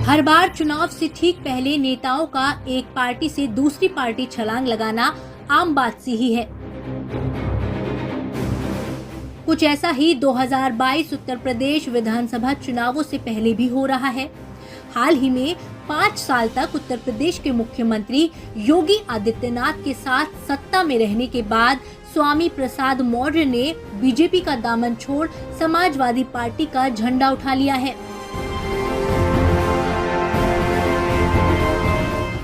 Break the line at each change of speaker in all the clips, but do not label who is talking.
हर बार चुनाव से ठीक पहले नेताओं का एक पार्टी से दूसरी पार्टी छलांग लगाना आम बात सी ही है। कुछ ऐसा ही 2022 उत्तर प्रदेश विधानसभा चुनावों से पहले भी हो रहा है। हाल ही में 5 साल तक उत्तर प्रदेश के मुख्यमंत्री योगी आदित्यनाथ के साथ सत्ता में रहने के बाद स्वामी प्रसाद मौर्य ने बीजेपी का दामन छोड़ समाजवादी पार्टी का झंडा उठा लिया है।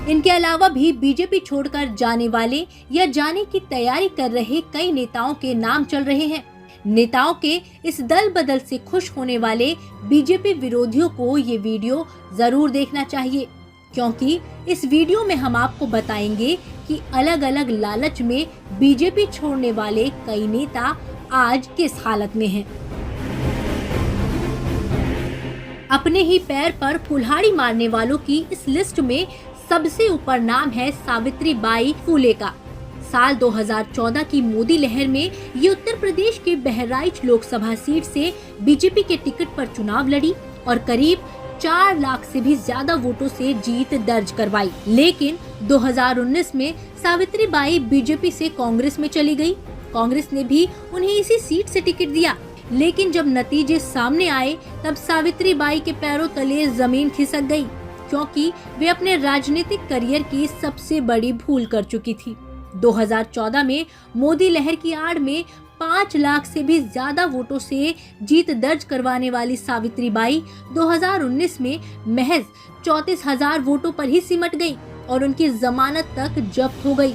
इनके अलावा भी बीजेपी छोड़कर जाने वाले या जाने की तैयारी कर रहे कई नेताओं के नाम चल रहे हैं। नेताओं के इस दल बदल से खुश होने वाले बीजेपी विरोधियों को ये वीडियो जरूर देखना चाहिए, क्योंकि इस वीडियो में हम आपको बताएंगे कि अलग अलग लालच में बीजेपी छोड़ने वाले कई नेता आज किस हालत में हैं। अपने ही पैर पर कुल्हाड़ी मारने वालों की इस लिस्ट में सबसे ऊपर नाम है सावित्रीबाई फुले का। साल 2014 की मोदी लहर में ये उत्तर प्रदेश के बहराइच लोकसभा सीट से बीजेपी के टिकट पर चुनाव लड़ी और करीब 4 लाख से भी ज्यादा वोटों से जीत दर्ज करवाई। लेकिन 2019 में सावित्रीबाई बीजेपी से कांग्रेस में चली गई। कांग्रेस ने भी उन्हें इसी सीट से टिकट दिया, लेकिन जब नतीजे सामने आए तब सावित्रीबाई के पैरों तले जमीन खिसक गई, क्योंकि वे अपने राजनीतिक करियर की सबसे बड़ी भूल कर चुकी थी। 2014 में मोदी लहर की आड़ में 5 लाख से भी ज्यादा वोटों से जीत दर्ज करवाने वाली सावित्रीबाई 2019 में महज 34,000 वोटों पर ही सिमट गई और उनकी जमानत तक जब्त हो गई।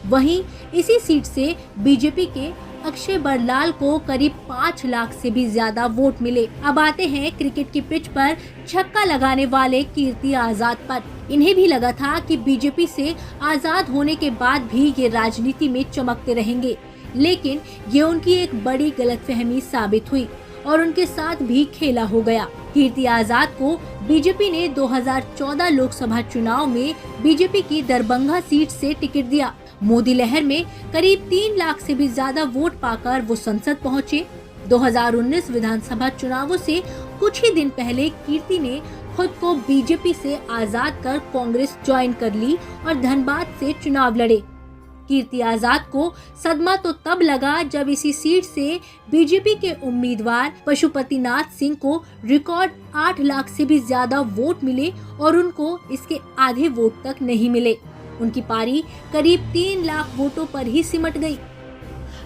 वहीं इसी सीट से बीजेपी के अक्षय बरलाल को करीब 5 लाख से भी ज्यादा वोट मिले। अब आते हैं क्रिकेट की पिच पर छक्का लगाने वाले कीर्ति आजाद पर। इन्हें भी लगा था कि बीजेपी से आजाद होने के बाद भी ये राजनीति में चमकते रहेंगे, लेकिन ये उनकी एक बड़ी गलतफहमी साबित हुई और उनके साथ भी खेला हो गया। कीर्ति आजाद को बीजेपी ने 2014 लोकसभा चुनाव में बीजेपी की दरभंगा सीट से टिकट दिया। मोदी लहर में करीब 3 लाख से भी ज्यादा वोट पाकर वो संसद पहुंचे। 2019 विधानसभा चुनावों से कुछ ही दिन पहले कीर्ति ने खुद को बीजेपी से आजाद कर कांग्रेस ज्वाइन कर ली और धनबाद से चुनाव लड़े। कीर्ति आजाद को सदमा तो तब लगा जब इसी सीट से बीजेपी के उम्मीदवार पशुपतिनाथ सिंह को रिकॉर्ड 8 लाख से भी ज्यादा वोट मिले और उनको इसके आधे वोट तक नहीं मिले। उनकी पारी करीब 3 लाख वोटों पर ही सिमट गई।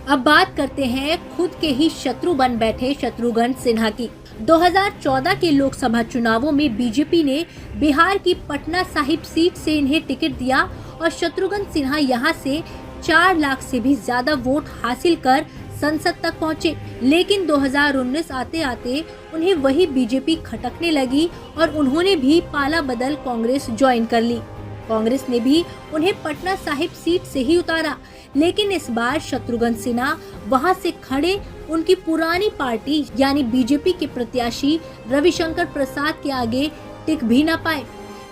अब बात करते हैं खुद के ही शत्रु बन बैठे शत्रुघ्न सिन्हा की। 2014 के लोकसभा चुनावों में बीजेपी ने बिहार की पटना साहिब सीट से इन्हें टिकट दिया और शत्रुघ्न सिन्हा यहां से 4 लाख से भी ज्यादा वोट हासिल कर संसद तक पहुंचे। लेकिन 2019 आते आते उन्हें वही बीजेपी खटकने लगी और उन्होंने भी पाला बदल कांग्रेस ज्वाइन कर ली। कांग्रेस ने भी उन्हें पटना साहिब सीट से ही उतारा, लेकिन इस बार शत्रुघ्न सिन्हा वहां से खड़े उनकी पुरानी पार्टी यानी बीजेपी के प्रत्याशी रविशंकर प्रसाद के आगे टिक भी न पाए।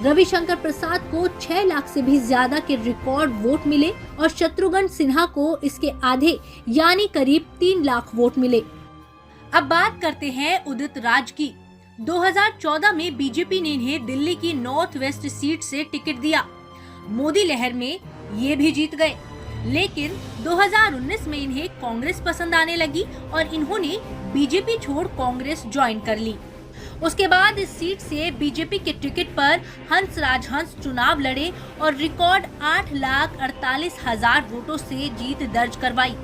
रविशंकर प्रसाद को 6 लाख से भी ज्यादा के रिकॉर्ड वोट मिले और शत्रुघ्न सिन्हा को इसके आधे यानी करीब 3 लाख वोट मिले। अब बात करते हैं उदित राज की। 2014 में बीजेपी ने इन्हें दिल्ली की नॉर्थ वेस्ट सीट से टिकट दिया। मोदी लहर में ये भी जीत गए, लेकिन 2019 में इन्हें कांग्रेस पसंद आने लगी और इन्होंने बीजेपी छोड़ कांग्रेस ज्वाइन कर ली। उसके बाद इस सीट से बीजेपी के टिकट पर हंसराज हंस चुनाव लड़े और रिकॉर्ड 8,48,000 वोटों से जीत दर्ज करवाई।